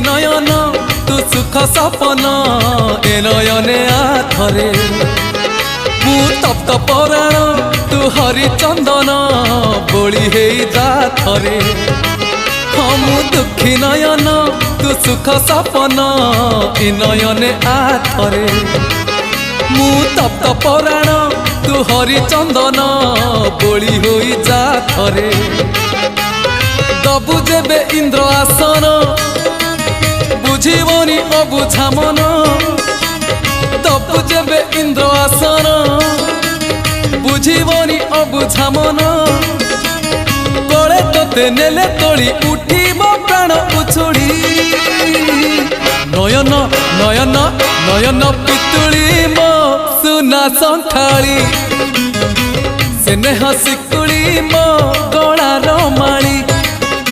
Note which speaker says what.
Speaker 1: नयन तू सुख सपन ए नयने आखरे मु तप्त पराण तू हरिचंदन बोली हे जाथरे हाँ मु दुखी नयन तू सुख सपन ए नयने आखरे मु तप्त पराण तू हरिचंदन बोली हो जाथरे दबु जेबे इंद्र आसन बुझीबनी अबुझा मन दबु जेबे इंद्र आसन बुझीबनी अबुझा मन कले तोते नेले तोली उठीब प्राण उछुड़ी नयन नयन नयन पितुली मो सुना संखाली स्नेह शिकुड़ी मो गलार माली